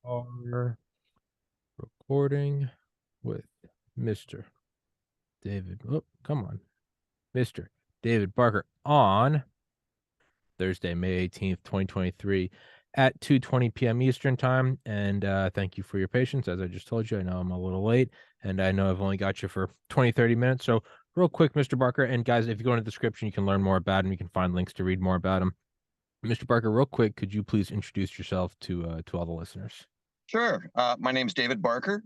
Are recording with Mr. David. Oh, come on. Mr. David Barker on Thursday, May 18th, 2023 at 2:20 p.m. Eastern time. And thank you for your patience. As I just told you, I know I'm a little late and I know I've only got you for 20, 30 minutes. So real quick, Mr. Barker. And guys, if you go into the description, you can learn more about him. You can find links to read more about him. Mr. Barker, real quick, could you please introduce yourself to all the listeners? Sure. My name's David Barker.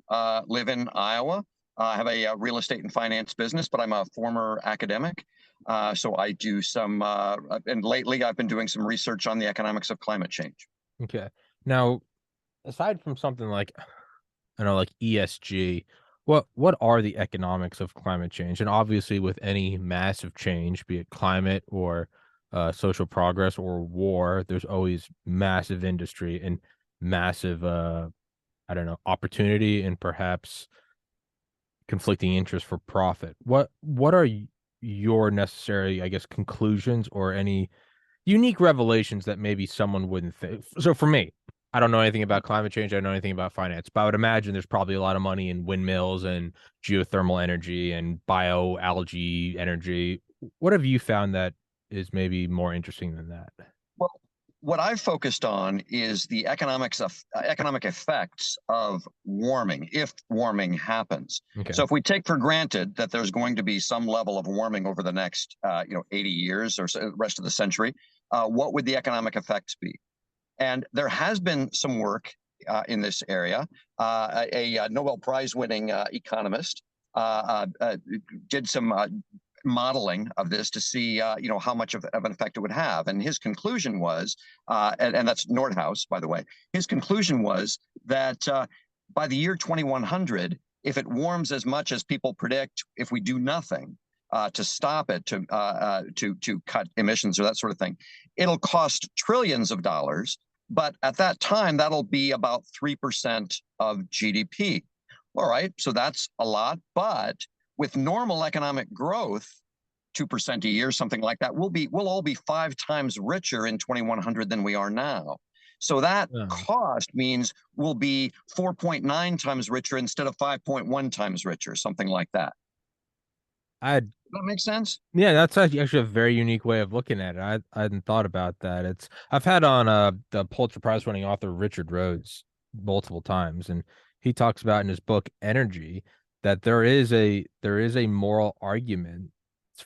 Live in Iowa. I have a real estate and finance business, but I'm a former academic. So I do some, and lately I've been doing some research on the economics of climate change. Okay. Now, aside from something like I know, like ESG, what are the economics of climate change? And obviously, with any massive change, be it climate or social progress or war, there's always massive industry and massive, I don't know, opportunity and perhaps conflicting interest for profit. What are your necessary, I guess, conclusions or any unique revelations that maybe someone wouldn't think? So for me, I don't know anything about climate change. I don't know anything about finance, but I would imagine there's probably a lot of money in windmills and geothermal energy and bioalgae energy. What have you found that is maybe more interesting than that? Well, what I've focused on is the economic effects of warming, if warming happens. Okay. So if we take for granted that there's going to be some level of warming over the next, 80 years or so, the rest of the century, what would the economic effects be? And there has been some work in this area. A Nobel Prize winning economist did some modeling of this to see, how much of an effect it would have. And his conclusion was, and that's Nordhaus, by the way, his conclusion was that by the year 2100, if it warms as much as people predict, if we do nothing, to stop it, to cut emissions or that sort of thing, it'll cost trillions of dollars. But at that time, that'll be about 3% of GDP. All right, so that's a lot. But with normal economic growth, 2% a year, something like that, we'll all be 5 times richer in 2100 than we are now. So that Oh. cost means we'll be 4.9 times richer instead of 5.1 times richer, something like that. I That makes sense? Yeah, that's actually a very unique way of looking at it. I hadn't thought about that. I've had on the Pulitzer Prize winning author Richard Rhodes multiple times, and he talks about in his book Energy that there is a moral argument,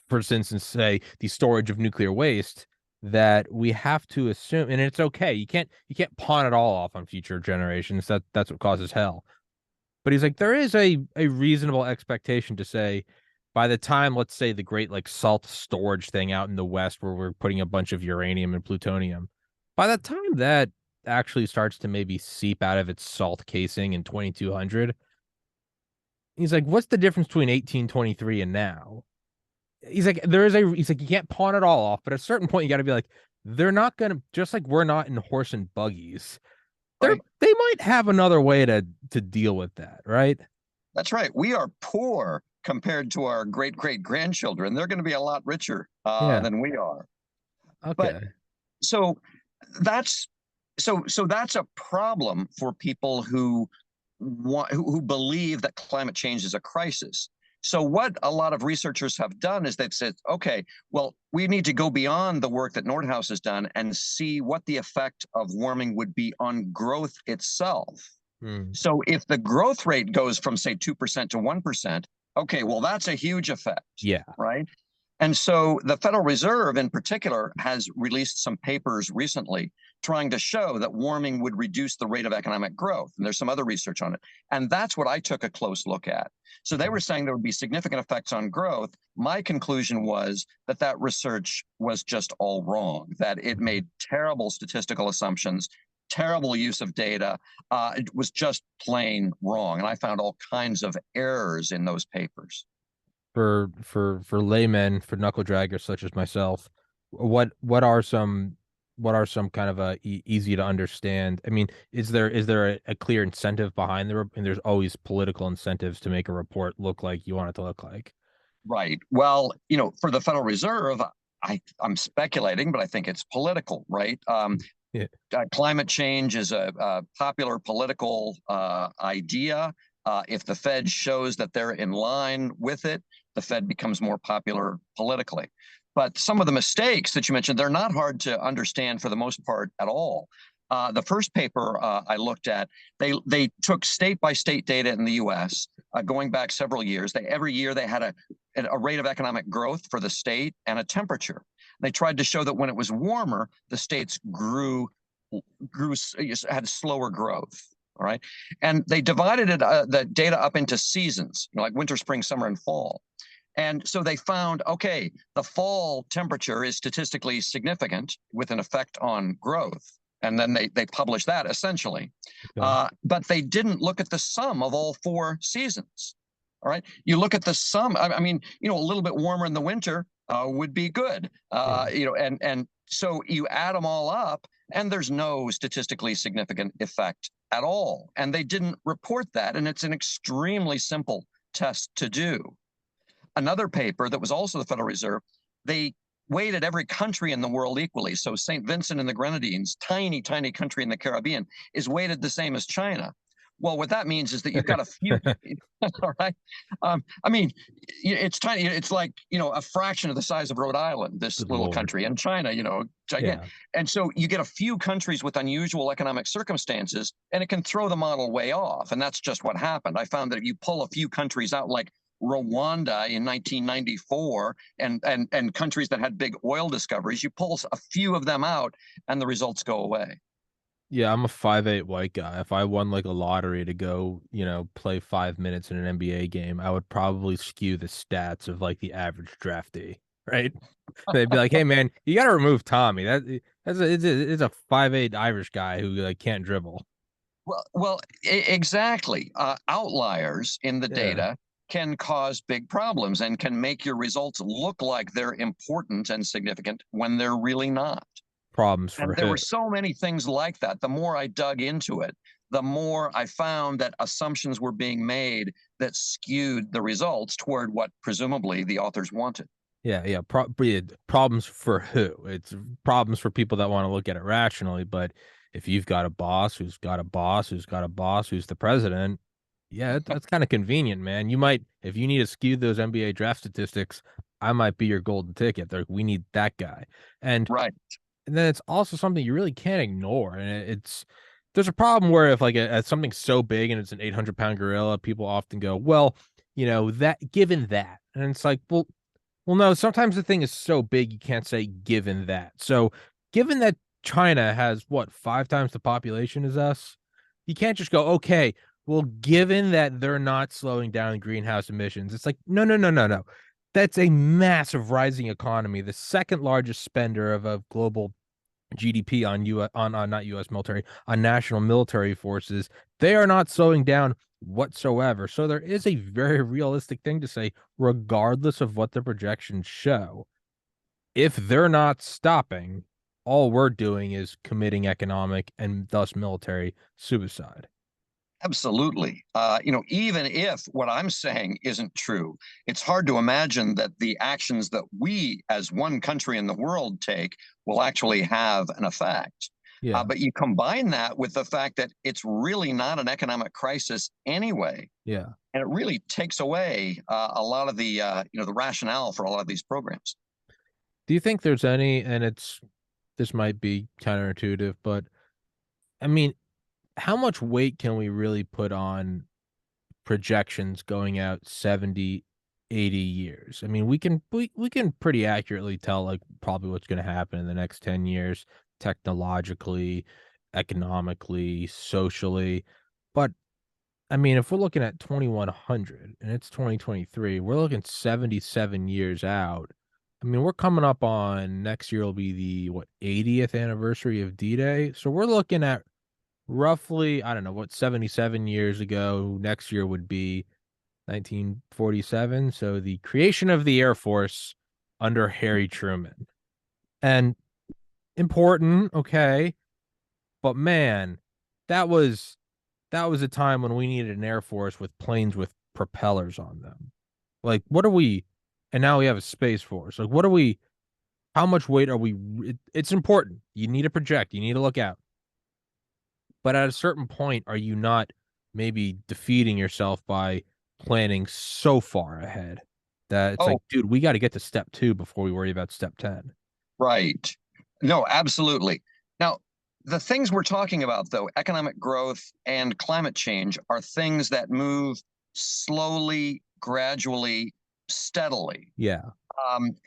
for instance, say the storage of nuclear waste, that we have to assume, and it's okay. You can't pawn it all off on future generations. That's what causes hell. But he's like, there is a reasonable expectation to say by the time, let's say, the great like salt storage thing out in the West, where we're putting a bunch of uranium and plutonium, by the time that actually starts to maybe seep out of its salt casing in 2200, he's like, what's the difference between 1823 and now? He's like, you can't pawn it all off, but at a certain point, you got to be like, they're not going to, just like we're not in horse and buggies. Right. They might have another way to deal with that, right? That's right. We are poor compared to our great great grandchildren. They're going to be a lot richer Yeah. than we are. But Okay. so that's so that's a problem for people who believe that climate change is a crisis. So what a lot of researchers have done is they've said, okay, well, we need to go beyond the work that Nordhaus has done and see what the effect of warming would be on growth itself. Hmm. So if the growth rate goes from, say, 2% to 1%, okay, well, that's a huge effect, Yeah. right? And so the Federal Reserve in particular has released some papers recently trying to show that warming would reduce the rate of economic growth. And there's some other research on it. And that's what I took a close look at. So they were saying there would be significant effects on growth. My conclusion was that that research was just all wrong, that it made terrible statistical assumptions, terrible use of data. It was just plain wrong. And I found all kinds of errors in those papers. For laymen, for knuckle draggers such as myself, what are some kind of easy to understand? I mean, is there a clear incentive behind and there's always political incentives to make a report look like you want it to look like? Right. Well, for the Federal Reserve, I'm speculating, but I think it's political, right? Yeah. Climate change is a popular political idea. If the Fed shows that they're in line with it, the Fed becomes more popular politically. But some of the mistakes that you mentioned, they're not hard to understand for the most part at all. The first paper I looked at, they took state by state data in the U.S. Going back several years. Every year they had a rate of economic growth for the state and a temperature. They tried to show that when it was warmer, the states grew had slower growth. All right, and they divided the data up into seasons, like winter, spring, summer, and fall. And so they found, okay, the fall temperature is statistically significant with an effect on growth. And then they published that essentially. Okay. But they didn't look at the sum of all 4 seasons. All right. You look at the sum. I mean, a little bit warmer in the winter would be good. Yeah. And so you add them all up, and there's no statistically significant effect at all. And they didn't report that. And it's an extremely simple test to do. Another paper that was also the Federal Reserve, they weighted every country in the world equally. So St. Vincent and the Grenadines, tiny, tiny country in the Caribbean, is weighted the same as China. Well, what that means is that you've got a few, all right? I mean, it's tiny. It's like, a fraction of the size of Rhode Island, this Good little Lord. country, and China, gigantic. Yeah. And so you get a few countries with unusual economic circumstances, and it can throw the model way off. And that's just what happened. I found that if you pull a few countries out, like Rwanda in 1994, and countries that had big oil discoveries, you pull a few of them out, and the results go away. Yeah, I'm a 5'8" white guy. If I won like a lottery to go, play 5 minutes in an NBA game, I would probably skew the stats of like the average draftee, right? They'd be like, "Hey, man, you got to remove Tommy. It's a 5'8" Irish guy who like can't dribble." Well, exactly. Outliers in the Yeah, data can cause big problems and can make your results look like they're important and significant when they're really not. problems for And there who? were so many things like that. The more I dug into it, the more I found that assumptions were being made that skewed the results toward what presumably the authors wanted. Yeah, yeah. Problems for who? It's problems for people that want to look at it rationally. But if you've got a boss who's got a boss who's got a boss who's the president, yeah, that's kind of convenient, man. You might, if you need to skew those NBA draft statistics, I might be your golden ticket. Like, we need that guy. And Right. and then it's also something you really can't ignore. And it's there's a problem where if like something's so big and it's an 800-pound gorilla, people often go, well, that given that, and it's like, well, no. Sometimes the thing is so big you can't say given that. So given that China has what 5 times the population as us, you can't just go, okay, well, given that they're not slowing down greenhouse emissions, it's like, no, no, no, no, no. That's a massive rising economy, the second largest spender of global GDP on U on not U.S. military, on national military forces. They are not slowing down whatsoever. So there is a very realistic thing to say, regardless of what the projections show. If they're not stopping, all we're doing is committing economic and thus military suicide. Absolutely. Even if what I'm saying isn't true, it's hard to imagine that the actions that we as one country in the world take will actually have an effect. Yeah, But you combine that with the fact that it's really not an economic crisis anyway, yeah. and it really takes away a lot of the rationale for a lot of these programs. Do you think there's any, and this might be counterintuitive, but I mean, how much weight can we really put on projections going out 70, 80 years? I mean, we can pretty accurately tell like probably what's going to happen in the next 10 years technologically, economically, socially. But I mean, if we're looking at 2100 and it's 2023, we're looking 77 years out. I mean, we're coming up on next year will be the what 80th anniversary of D-Day. So we're looking at roughly, I don't know what 77 years ago. Next year would be 1947. So the creation of the Air Force under Harry Truman. And important, okay, but man, that was that was a time when we needed an Air Force with planes with propellers on them. Like, what are we? And now we have a Space Force. Like, what are we? how much weight are we? It's important. You need to project. You need to look out. But at a certain point, are you not maybe defeating yourself by planning so far ahead that it's like, Oh, dude, we got to get to step 2 before we worry about step 10? right. No, absolutely. Now, the things we're talking about, though, economic growth and climate change, are things that move slowly, gradually, steadily. Yeah,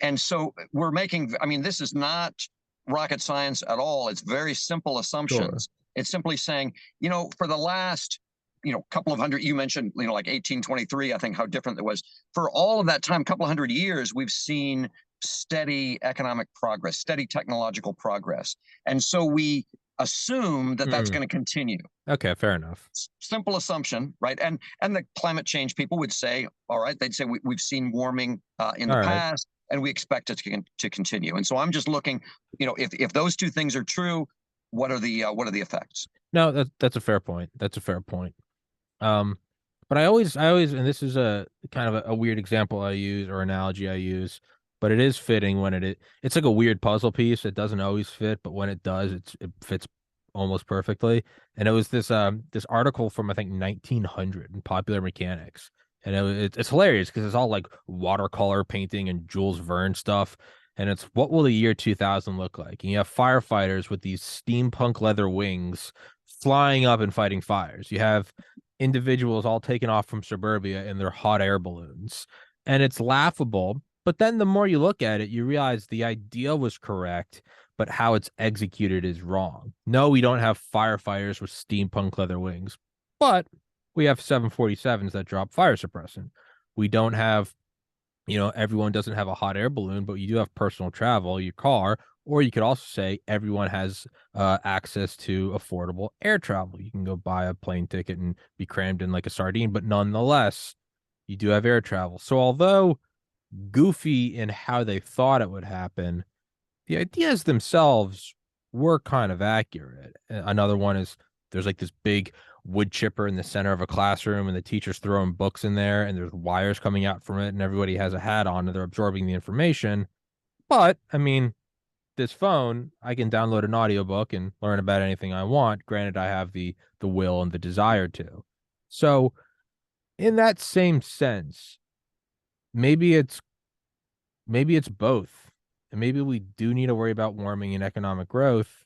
And so we're making, I mean, this is not rocket science at all. It's very simple sure. assumptions. It's simply saying, for the last, couple of hundred, you mentioned, like 1823, I think how different it was. For all of that time, couple of hundred years, we've seen steady economic progress, steady technological progress. And so we assume that that's Hmm. going to continue. Okay, fair enough. Simple assumption, right? And the climate change people would say, all right, they'd say we've seen warming in the All right. past, and we expect it to continue. And so I'm just looking, if those two things are true, what are the effects? No, that's a fair point. That's a fair point. Um, but I always, and this is a kind of a weird example I use or analogy I use, but it is fitting when it's like a weird puzzle piece. It doesn't always fit, but when it does, it fits almost perfectly. And it was this article from I think 1900 in Popular Mechanics, and it's hilarious because it's all like watercolor painting and Jules Verne stuff. And it's what will the year 2000 look like? And you have firefighters with these steampunk leather wings flying up and fighting fires. You have individuals all taken off from suburbia in their hot air balloons. And it's laughable. But then the more you look at it, you realize the idea was correct, but how it's executed is wrong. No, we don't have firefighters with steampunk leather wings, but we have 747s that drop fire suppressant. We don't have, everyone doesn't have a hot air balloon, but you do have personal travel, your car, or you could also say everyone has access to affordable air travel. You can go buy a plane ticket and be crammed in like a sardine, but nonetheless, you do have air travel. So although goofy in how they thought it would happen, the ideas themselves were kind of accurate. Another one is there's like this big wood chipper in the center of a classroom, and the teacher's throwing books in there, and there's wires coming out from it, and everybody has a hat on, and they're absorbing the information. But I mean, this phone, I can download an audiobook and learn about anything I want. Granted, I have the will and the desire to. So, in that same sense, maybe it's maybe it's both. And maybe we do need to worry about warming and economic growth,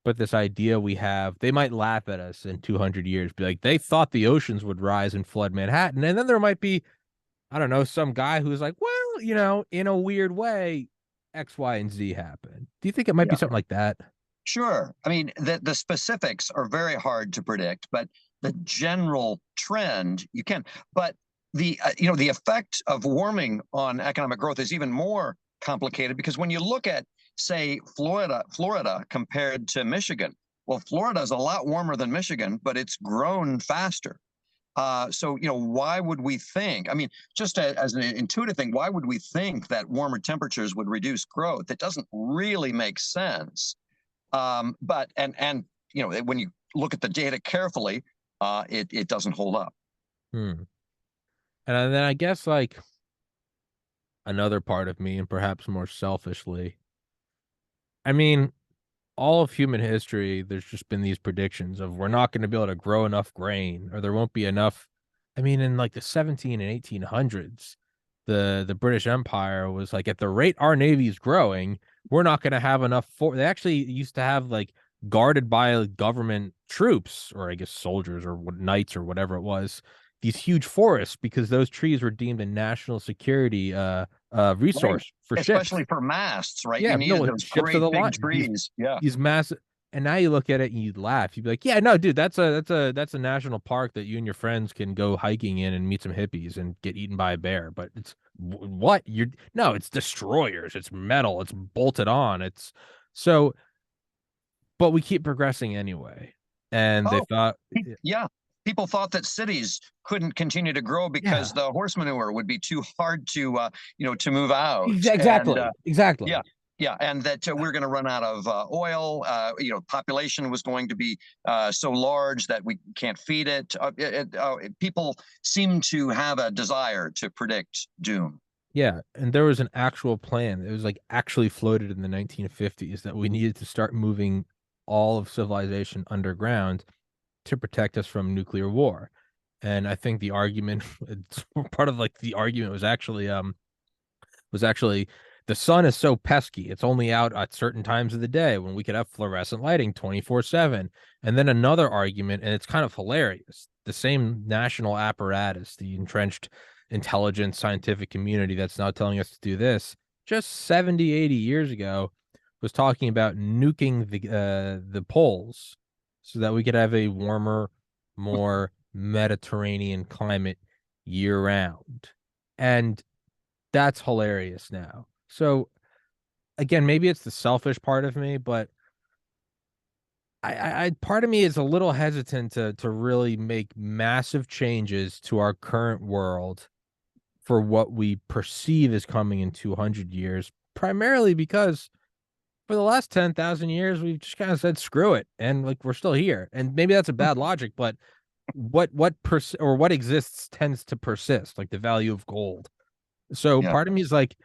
but this idea we have, they might laugh at us in 200 years, be like, they thought the oceans would rise and flood Manhattan. And then there might be, I don't know, some guy who's like, well, in a weird way, X, Y, and Z happen. Do you think it might be Yeah, something like that? sure. I mean, the specifics are very hard to predict, but the general trend you can. But the effect of warming on economic growth is even more complicated because when you look at, say, Florida compared to Michigan, well, Florida is a lot warmer than Michigan, but it's grown faster. So, why would we think? I mean, just as an intuitive thing, why would we think that warmer temperatures would reduce growth? It doesn't really make sense. But when you look at the data carefully, it doesn't hold up. Hmm. And then I guess like another part of me, and perhaps more selfishly, I mean, all of human history, there's just been these predictions of we're not going to be able to grow enough grain, or there won't be enough. I mean, in like the 17 and 1800s, the British Empire was like, at the rate our navy is growing, we're not going to have enough for. They actually used to have like guarded by government troops, or I guess soldiers or knights or whatever it was, these huge forests because those trees were deemed a national security Right. resource for ships. Especially for masts, right? You Yeah, needed no, those ships of great the big line. trees. Yeah. These massive, and now you look at it and you laugh. You'd be like, "Yeah, no, dude, that's a national park that you and your friends can go hiking in and meet some hippies and get eaten by a bear." But it's what you're no, it's destroyers. It's metal. It's bolted on. It's so, but we keep progressing anyway. And they Oh, thought, yeah. People thought that cities couldn't continue to grow because yeah, the horse manure would be too hard to move out. And exactly. yeah, yeah, and that we're going to run out of oil. Population was going to be so large that we can't feed it. People seem to have a desire to predict doom. Yeah, and there was an actual plan. It was like actually floated in the 1950s that we needed to start moving all of civilization underground to protect us from nuclear war. And I think the argument, part of like the argument was actually the sun is so pesky. It's only out at certain times of the day when we could have fluorescent lighting 24/7. And then another argument, and it's kind of hilarious. The same national apparatus, the entrenched intelligence scientific community that's now telling us to do this, just 70, 80 years ago, was talking about nuking the poles so that we could have a warmer, more Mediterranean climate year round. And that's hilarious now. So again, maybe it's the selfish part of me, but I part of me is a little hesitant to really make massive changes to our current world for what we perceive is coming in 200 years, primarily because for the last 10,000 years we've just kind of said screw it and like we're still here. And maybe that's a bad logic, but what exists tends to persist, like the value of gold. So Yeah. part of me is like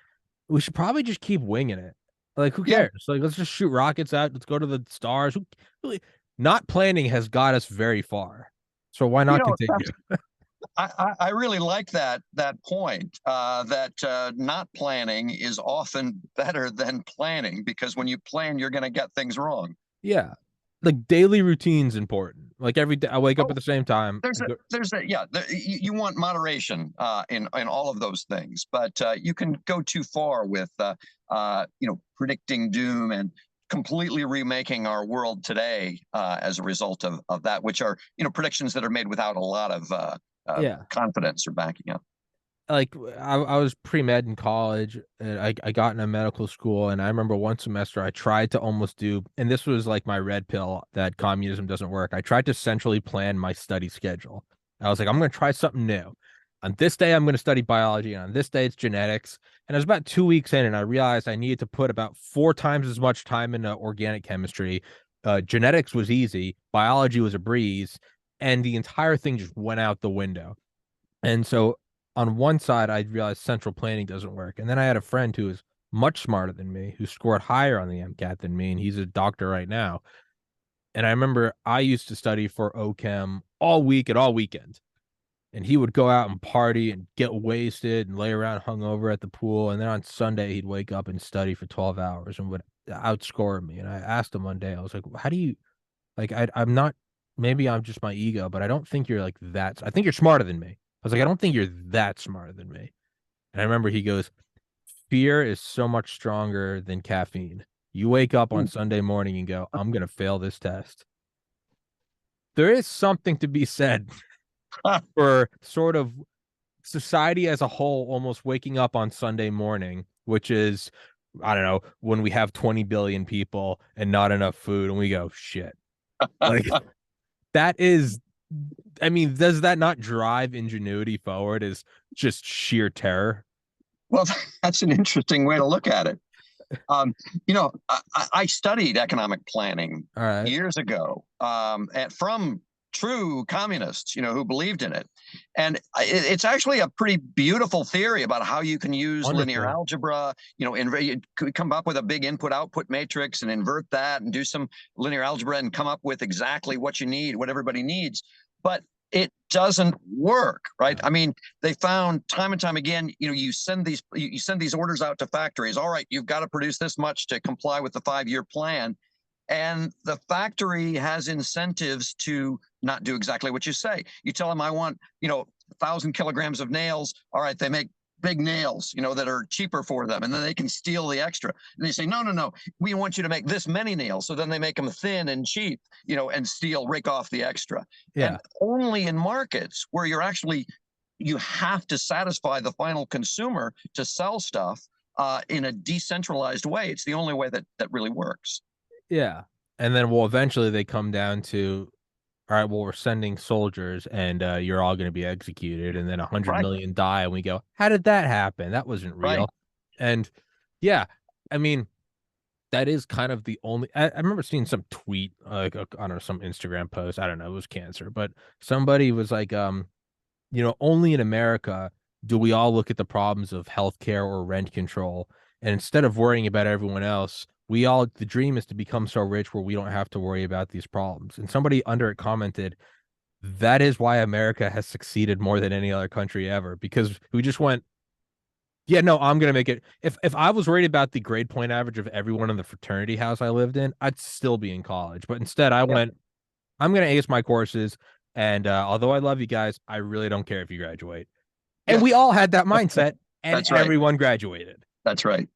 we should probably just keep winging it. Like, who Yeah. cares? Like, let's just shoot rockets out. Let's go to the stars. Really, not planning has got us very far. So why You not know, continue? I really like that point, that not planning is often better than planning, because when you plan, you're going to get things wrong. Yeah. Like daily routine's important. Like every day I wake up Oh, at the same time. there's a yeah. You want moderation in all of those things, but you can go too far with predicting doom and completely remaking our world today as a result of that, which are predictions that are made without a lot of Yeah. confidence or backing up. Like I was pre-med in college and I got in a medical school and I remember one semester I tried to almost do, and this was like my red pill that communism doesn't work. I tried to centrally plan my study schedule. I was like, I'm going to try something new. On this day, I'm going to study biology, and on this day, it's genetics. And I was about 2 weeks in, and I realized I needed to put about 4 times as much time into organic chemistry. Genetics was easy, biology was a breeze, and the entire thing just went out the window. And so on one side, I realized central planning doesn't work. And then I had a friend who was much smarter than me, who scored higher on the MCAT than me, and he's a doctor right now. And I remember I used to study for OChem all week and all weekend. And he would go out and party and get wasted and lay around hungover at the pool. And then on Sunday, he'd wake up and study for 12 hours and would outscore me. And I asked him one day, I was like, how do you, like, I'm not, maybe I'm just my ego, but I don't think you're like that. I think you're smarter than me. I was like, I don't think you're that smarter than me. And I remember he goes, fear is so much stronger than caffeine. You wake up on Sunday morning and go, I'm going to fail this test. There is something to be said for sort of society as a whole almost waking up on Sunday morning, which is, I don't know, when we have 20 billion people and not enough food, and we go, shit. Like, that is, I mean, does that not drive ingenuity forward as just sheer terror? Well, that's an interesting way to look at it. I studied economic planning All right. years ago, from true communists, who believed in it. And it's actually a pretty beautiful theory about how you can use linear Wonderful. algebra, you could come up with a big input output matrix and invert that and do some linear algebra and come up with exactly what you need, what everybody needs. But it doesn't work, right? I mean, they found time and time again, you send these orders out to factories. All right, you've got to produce this much to comply with the 5-year plan. And the factory has incentives to not do exactly what you say. You tell them, I want, 1,000 kilograms of nails. All right, they make big nails, that are cheaper for them, and then they can steal the extra. And they say, no, no, no, we want you to make this many nails. So then they make them thin and cheap, and rake off the extra. Yeah. And only in markets where you have to satisfy the final consumer to sell stuff in a decentralized way. It's the only way that really works. Yeah. And then, well, eventually they come down to, all right, well, we're sending soldiers and you're all going to be executed. And then 100 Right, million die. And we go, how did that happen? That wasn't right. real. And yeah, I mean, that is kind of the only, I remember seeing some tweet, like, I don't know, some Instagram post. I don't know. It was cancer, but somebody was like, only in America do we all look at the problems of healthcare or rent control, and instead of worrying about everyone else, the dream is to become so rich where we don't have to worry about these problems. And somebody under it commented, that is why America has succeeded more than any other country ever, because we just went, yeah, no, I'm gonna make it. If I was worried about the grade point average of everyone in the fraternity house I lived in, I'd still be in college. But instead, I Yeah. went, I'm gonna ace my courses, and although I love you guys, I really don't care if you graduate. And Yeah. we all had that mindset, and That's right. everyone graduated. That's right.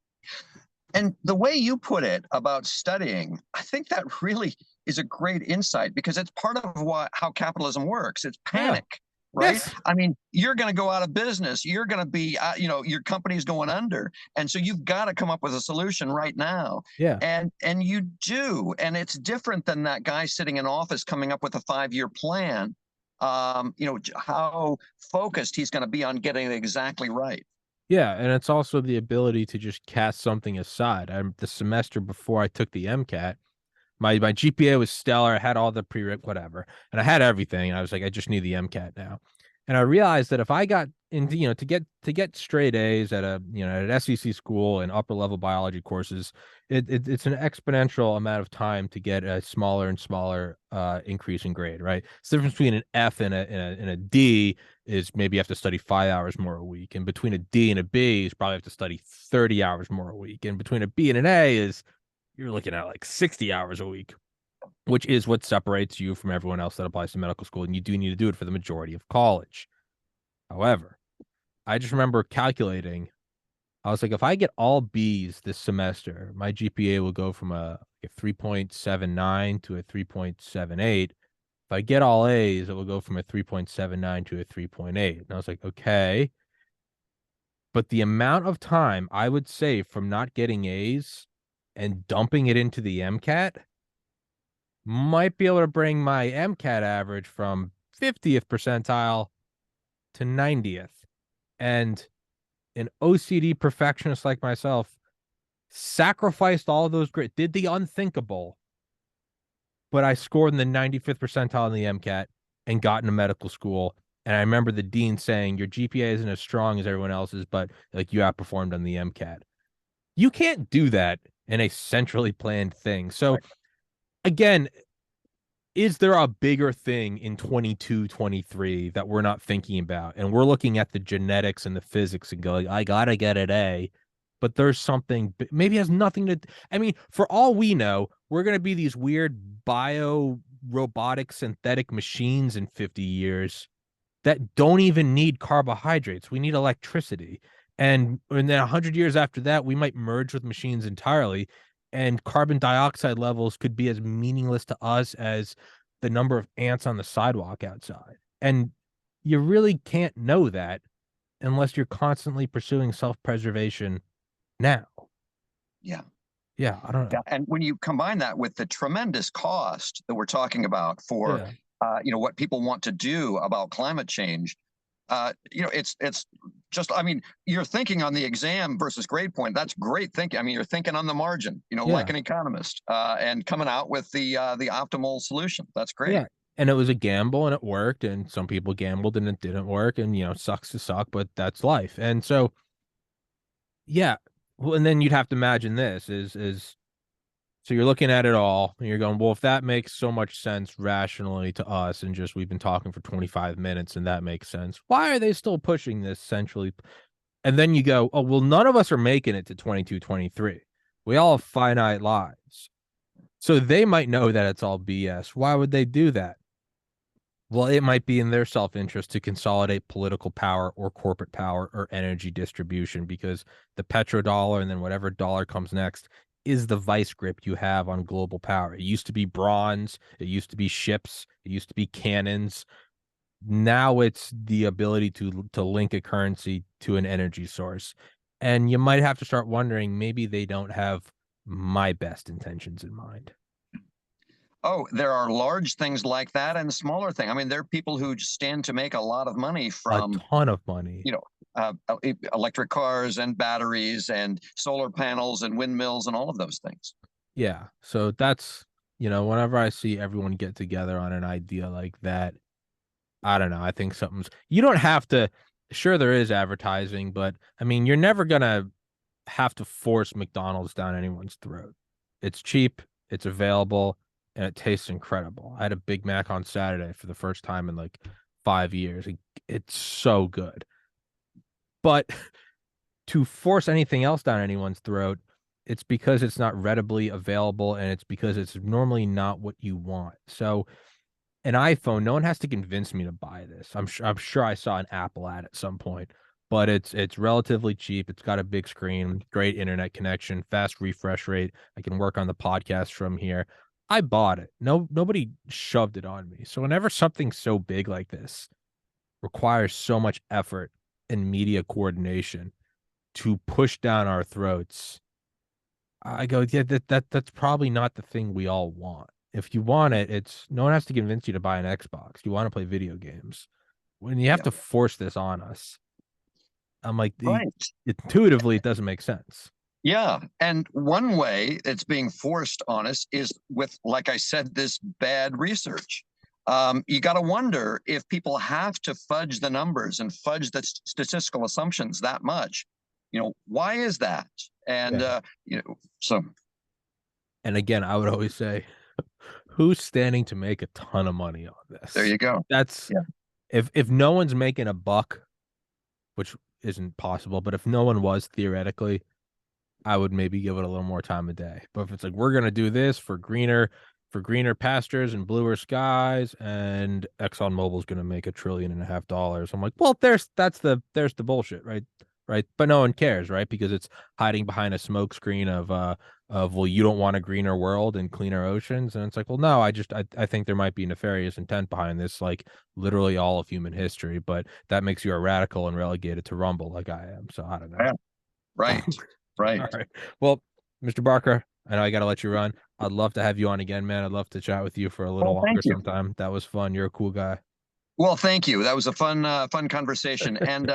And the way you put it about studying, I think that really is a great insight because it's part of how capitalism works. It's Yeah. panic, right? Yes. I mean, you're going to go out of business. You're going to be, your company's going under, and so you've got to come up with a solution right now. Yeah. And you do, and it's different than that guy sitting in office coming up with a 5-year plan. How focused he's going to be on getting it exactly right. Yeah, and it's also the ability to just cast something aside. The semester before I took the MCAT, my GPA was stellar. I had all the prereq whatever, and I had everything. And I was like, I just need the MCAT now. And I realized that if I got into, to get straight A's at at an SEC school and upper level biology courses, it's an exponential amount of time to get a smaller and smaller increase in grade, right? It's the difference between an F and a D is maybe you have to study 5 hours more a week. And between a D and a B is probably have to study 30 hours more a week. And between a B and an A is you're looking at like 60 hours a week, which is what separates you from everyone else that applies to medical school. And you do need to do it for the majority of college. However, I just remember calculating, I was like, if I get all B's this semester, my GPA will go from a 3.79 to a 3.78. If I get all A's, it will go from a 3.79 to a 3.8. And I was like, okay. But the amount of time I would save from not getting A's and dumping it into the MCAT might be able to bring my MCAT average from 50th percentile to 90th. And an OCD perfectionist like myself sacrificed all of those grades, did the unthinkable, but I scored in the 95th percentile in the MCAT and got into medical school. And I remember the dean saying, your GPA isn't as strong as everyone else's, but like you outperformed on the MCAT. You can't do that in a centrally planned thing. So again, is there a bigger thing in 22, 23 that we're not thinking about? And we're looking at the genetics and the physics and going, I gotta get an A, but there's something maybe has nothing to, I mean, for all we know, we're going to be these weird bio robotic synthetic machines in 50 years that don't even need carbohydrates. We need electricity. And then 100 years after that, we might merge with machines entirely. And carbon dioxide levels could be as meaningless to us as the number of ants on the sidewalk outside. And you really can't know that unless you're constantly pursuing self preservation now. Yeah. Yeah, I don't Yeah, know. and when you combine that with the tremendous cost that we're talking about for, Yeah. what people want to do about climate change, it's just, I mean, you're thinking on the exam versus grade point. That's great thinking. I mean, you're thinking on the margin, like Yeah. an economist, and coming out with the optimal solution. That's great. Yeah. And it was a gamble and it worked. And some people gambled and it didn't work. And, sucks to suck, but that's life. And so, yeah. Well, and then you'd have to imagine this is so you're looking at it all and you're going, well, if that makes so much sense rationally to us and just we've been talking for 25 minutes and that makes sense, why are they still pushing this centrally? And then you go, oh, well, none of us are making it to 22, 23. We all have finite lives. So they might know that it's all BS. Why would they do that? Well, it might be in their self interest to consolidate political power or corporate power or energy distribution because the petrodollar and then whatever dollar comes next is the vice grip you have on global power. It used to be bronze, it used to be ships, it used to be cannons. Now it's the ability to link a currency to an energy source. And you might have to start wondering maybe they don't have my best intentions in mind. Oh, there are large things like that and smaller things. I mean, there are people who stand to make a lot of money A from ton of money. electric cars and batteries and solar panels and windmills and all of those things. Yeah. So that's, whenever I see everyone get together on an idea like that, I don't know. I think you don't have to. Sure, there is advertising, but I mean, you're never gonna have to force McDonald's down anyone's throat. It's cheap, it's available, and it tastes incredible. I had a Big Mac on Saturday for the first time in like 5 years. It's so good. But to force anything else down anyone's throat, it's because it's not readily available and it's because it's normally not what you want. So an iPhone, no one has to convince me to buy this. I'm sure I saw an Apple ad at some point, but it's relatively cheap. It's got a big screen, great internet connection, fast refresh rate. I can work on the podcast from here. I bought it. Nobody shoved it on me. So whenever something so big like this requires so much effort and media coordination to push down our throats, I go, yeah, that's probably not the thing we all want. If you want it, it's no one has to convince you to buy an Xbox. You want to play video games. When you have Yeah. to force this on us, I'm like, Right. intuitively, it doesn't make sense. Yeah. And one way it's being forced on us is with, like I said, this bad research. You got to wonder if people have to fudge the numbers and fudge the statistical assumptions that much. Why is that? And, Yeah. so And again, I would always say, who's standing to make a ton of money on there this? you go. That's Yeah. if no one's making a buck, which isn't possible, but if no one was theoretically, I would maybe give it a little more time of day. But if it's like we're gonna do this for greener pastures and bluer skies, and ExxonMobil's gonna make $1.5 trillion, I'm like, well, there's the bullshit, right? Right. But no one cares, right? Because it's hiding behind a smoke screen of well, you don't want a greener world and cleaner oceans. And it's like, well, no, I think there might be nefarious intent behind this, like literally all of human history, but that makes you a radical and relegated to Rumble like I am. So I don't know. Yeah. Right. All Right. right. Well, Mr. Barker, I know I got to let you run. I'd love to have you on again, man. I'd love to chat with you for a little Well, longer thank you. sometime. That was fun. You're a cool guy. Well, thank you. That was a fun conversation. And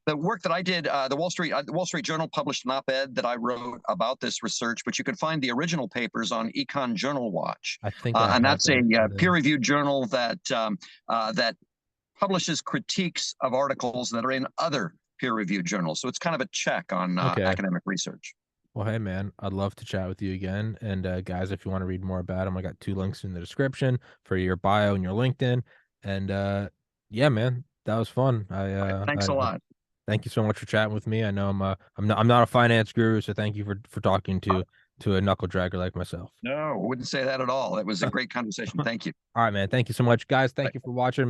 the work that I did, the Wall Street Journal published an op-ed that I wrote about this research, but you can find the original papers on Econ Journal Watch, I think I and have that's a it. peer-reviewed journal that publishes critiques of articles that are in other peer-reviewed journals. So it's kind of a check on Okay. academic research. Well, hey, man, I'd love to chat with you again. And guys, if you want to read more about him, I got 2 links in the description for your bio and your LinkedIn. And yeah, man, that was fun. All right, thanks a lot. Thank you so much for chatting with me. I know I'm not a finance guru, so thank you for talking to a knuckle dragger like myself. No, wouldn't say that at all. It was a great conversation. Thank you. All right, man. Thank you so much, guys. Bye. Thank you for watching.